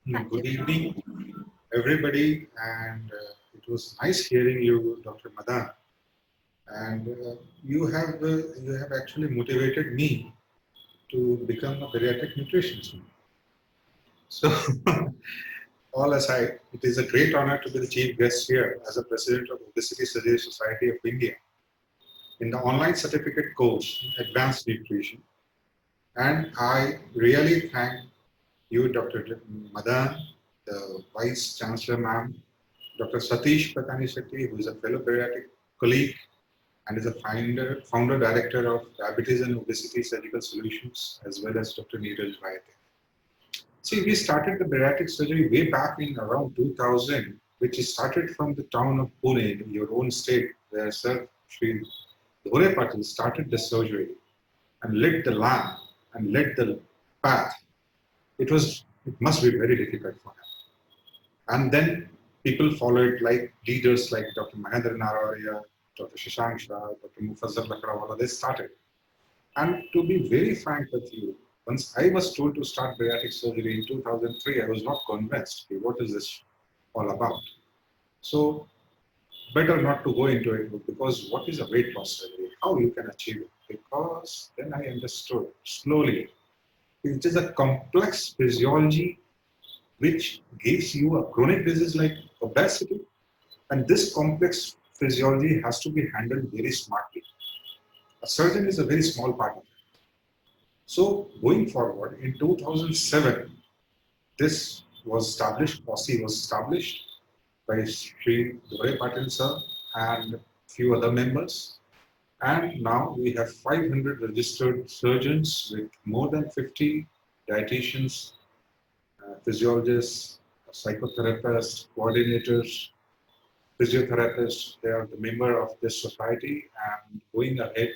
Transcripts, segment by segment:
Thank Good you. evening, everybody, and it was nice hearing you, Dr. Madan. And you have actually motivated me to become a pediatric nutritionist. So, all aside, it is a great honor to be the chief guest here as a president of Obesity Surgery Society of India in the online certificate course in Advanced Nutrition. And I really thank you, Dr. Madan, the Vice Chancellor, ma'am, Dr. Satish Patani Shetty, who is a fellow pediatric colleague and is a founder director of Diabetes and Obesity Surgical Solutions, as well as Dr. Neeraj Vayate. See, we started the bariatric surgery way back in around 2000, which is started from the town of Pune, your own state, where Sir Sri Dhore Patil started the surgery and lit the lamp and lit the path. It must be very difficult for him. And then people followed like leaders like Dr. Mahendra Naraya, Dr. Shashank Shah, Dr. Mufazzal Lakrawala, they started. And to be very frank with you, once I was told to start bariatric surgery in 2003, I was not convinced. Okay, what is this all about? So better not to go into it because what is a weight loss surgery? How you can achieve it? Because then I understood slowly. It is a complex physiology which gives you a chronic disease like obesity. And this complex physiology has to be handled very smartly. A surgeon is a very small part of it. So going forward, in 2007, this was established, POSI was established by Sri Dore Patil sir and few other members. And now we have 500 registered surgeons with more than 50 dietitians, physiologists, psychotherapists, coordinators, physiotherapists. They are the member of this society, and going ahead,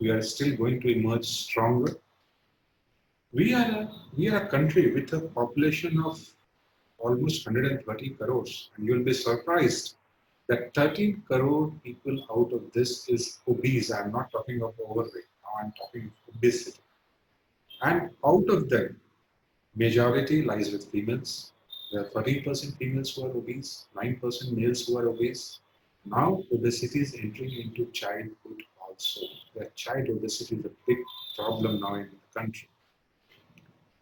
we are still going to emerge stronger. We are a country with a population of almost 130 crores, and you'll be surprised that 13 crore people out of this is obese. I'm not talking of overweight. Now I'm talking of obesity. And out of them, majority lies with females. There are 13% females who are obese, 9% males who are obese. Now obesity is entering into childhood also. Where child obesity is a big problem now in the country.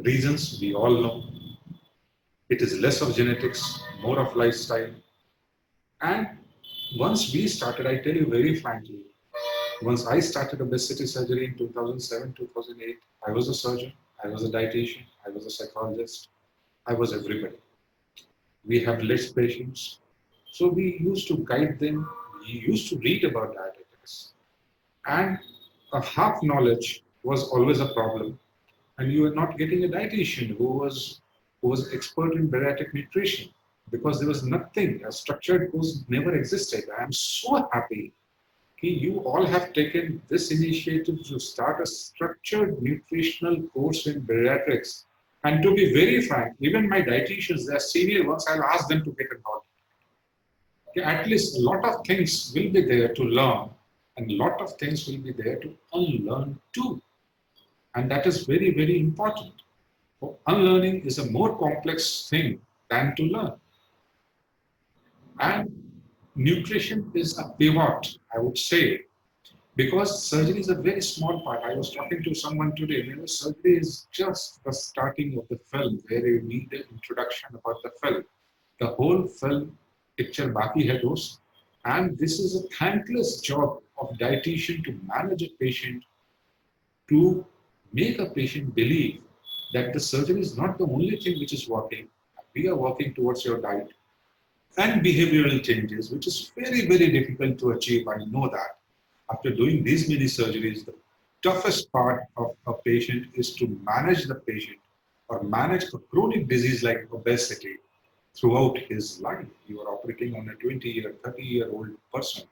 Reasons we all know. It is less of genetics, more of lifestyle. And once we started, I tell you very frankly, once I started obesity surgery in 2007, 2008, I was a surgeon, I was a dietitian, I was a psychologist, I was everybody. We have less patients. So we used to guide them, we used to read about dietetics. And a half knowledge was always a problem. And you were not getting a dietitian who was expert in bariatric nutrition because there was nothing, a structured course never existed. I am so happy you all have taken this initiative to start a structured nutritional course in bariatrics. And to be very frank, even my dietitians, they are senior ones, I'll ask them to get involved. Okay, at least a lot of things will be there to learn, and a lot of things will be there to unlearn too. And that is very, very important. For unlearning is a more complex thing than to learn. And nutrition is a pivot, I would say, because surgery is a very small part. I was talking to someone today, surgery is just the starting of the film where you need an introduction about the film. The whole film picture baki hai dost. And this is a thankless job of dietitian to manage a patient, to make a patient believe that the surgery is not the only thing which is working. We are working towards your diet and behavioral changes, which is very, very difficult to achieve. I know that. After doing these many surgeries, the toughest part of a patient is to manage the patient or manage a chronic disease like obesity throughout his life. You are operating on a 20-year, 30-year-old person,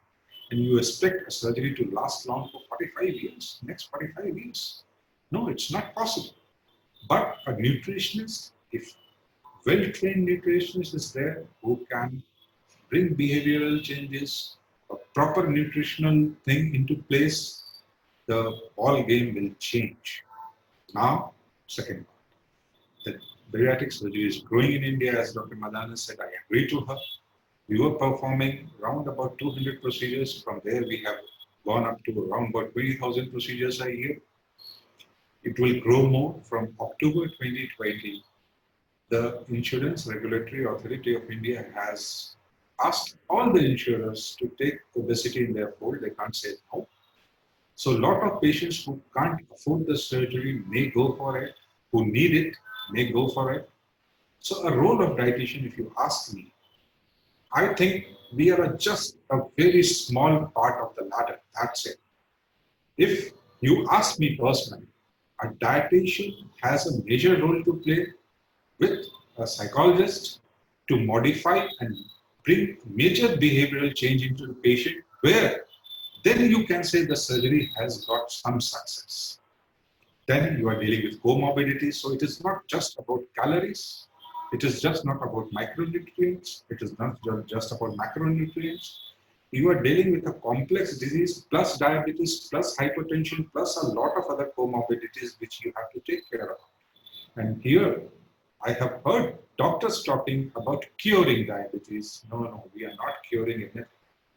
and you expect a surgery to last long for 45 years, next 45 years. No, it's not possible. But a nutritionist, if well-trained nutritionist is there who can bring behavioral changes, a proper nutritional thing into place, the ball game will change. Now, second part, bariatric surgery is growing in India, as Dr. Madana said. I agree to her. We were performing around about 200 procedures. From there, we have gone up to around about 20,000 procedures a year. It will grow more. From October 2020, the Insurance Regulatory Authority of India has asked all the insurers to take obesity in their fold. They can't say no. So a lot of patients who can't afford the surgery may go for it, who need it may go for it. So a role of dietitian, if you ask me, I think we are just a very small part of the ladder. That's it. If you ask me personally, a dietitian has a major role to play with a psychologist to modify and bring major behavioral change into the patient, where then you can say the surgery has got some success. Then you are dealing with comorbidities. So it is not just about calories. It is just not about micronutrients. It is not just about macronutrients. You are dealing with a complex disease plus diabetes plus hypertension plus a lot of other comorbidities which you have to take care of. And here I have heard doctors talking about curing diabetes. No, we are not curing it.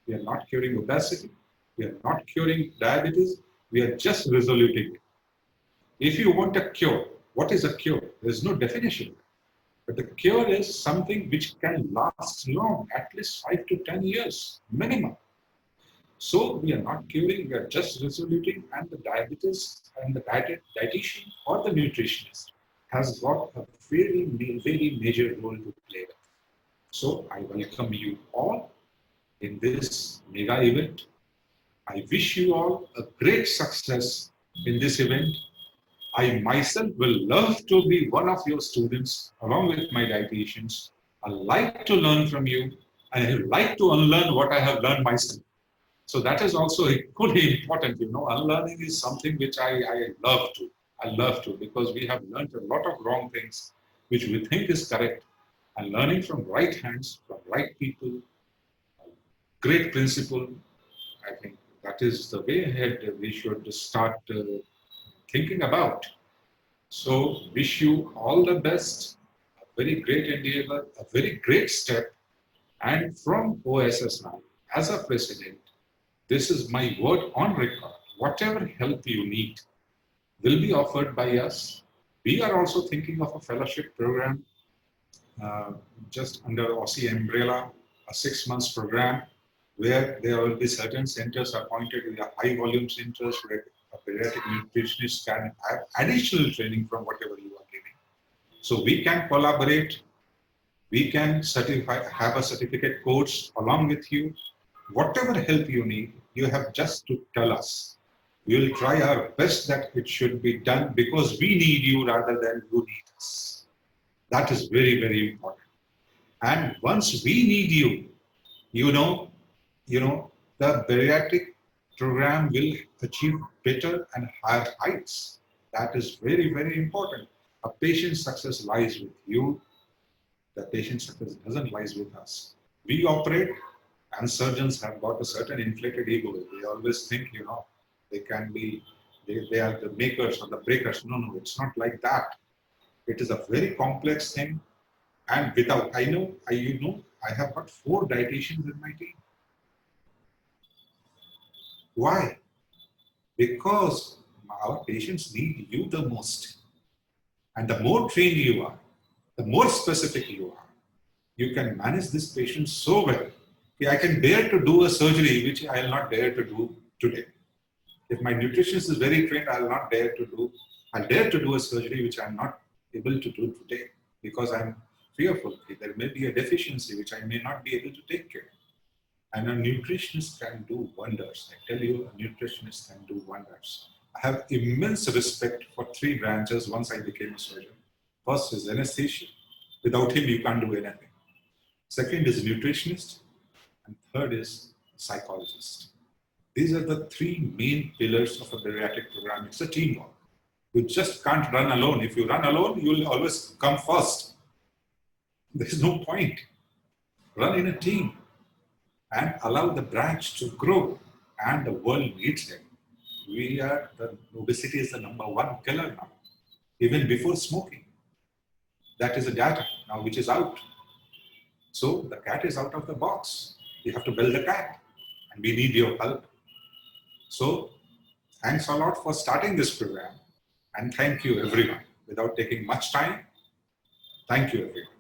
We are not curing obesity. We are not curing diabetes. We are just resoluting it. If you want a cure, what is a cure? There is no definition. But the cure is something which can last long, at least 5 to 10 years minimum. So we are not curing, we are just resoluting, and the diabetes and the dietitian or the nutritionist has got a very, very major role to play with. So I welcome you all in this mega event. I wish you all a great success in this event. I myself will love to be one of your students along with my dietitians. I like to learn from you, and I like to unlearn what I have learned myself. So that is also equally important. Unlearning is something which I love to. I love to, because we have learned a lot of wrong things which we think is correct. And learning from right hands, from right people, great principle, I think that is the way ahead we should start thinking about. So wish you all the best, a very great endeavor, a very great step. And from OSS now, as a president, this is my word on record. Whatever help you need will be offered by us. We are also thinking of a fellowship program just under Aussie umbrella, a 6 months program where there will be certain centers appointed with a high volume centers where a pediatric nutritionist can have additional training from whatever you are giving. So we can collaborate, we can have a certificate course along with you. Whatever help you need, you have just to tell us. We will try our best that it should be done because we need you rather than you need us. That is very, very important. And once we need you, the bariatric program will achieve better and higher heights. That is very, very important. A patient's success lies with you. The patient's success doesn't lie with us. We operate, and surgeons have got a certain inflated ego. They always think, they can be, they are the makers or the breakers. No, it's not like that. It is a very complex thing. And I have got 4 dietitians in my team. Why? Because our patients need you the most. And the more trained you are, the more specific you are, you can manage this patient so well. I can dare to do a surgery which I will not dare to do today. If my nutritionist is very trained, I'll dare to do a surgery which I'm not able to do today because I'm fearful. There may be a deficiency which I may not be able to take care of. And a nutritionist can do wonders. I tell you, a nutritionist can do wonders. I have immense respect for 3 branches once I became a surgeon. First is anesthesia. Without him, you can't do anything. Second is nutritionist. And third is psychologist. These are the 3 main pillars of a bariatric program. It's a teamwork. You just can't run alone. If you run alone, you will always come first. There's no point. Run in a team and allow the branch to grow, and the world needs them. Obesity is the #1 killer now, even before smoking. that is the data now which is out. So the cat is out of the box. You have to build the cat, and we need your help. So thanks a lot for starting this program, and thank you everyone. Without taking much time, thank you everyone.